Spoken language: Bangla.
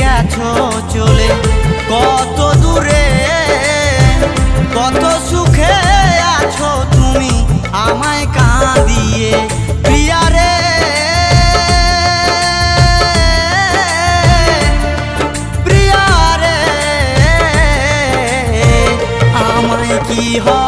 গেছো চলে কত দূরে, কত সুখে আছো তুমি আমায় কাঁদিয়ে। প্রিয়া রে প্রিয়া রে, আমায় কি হয়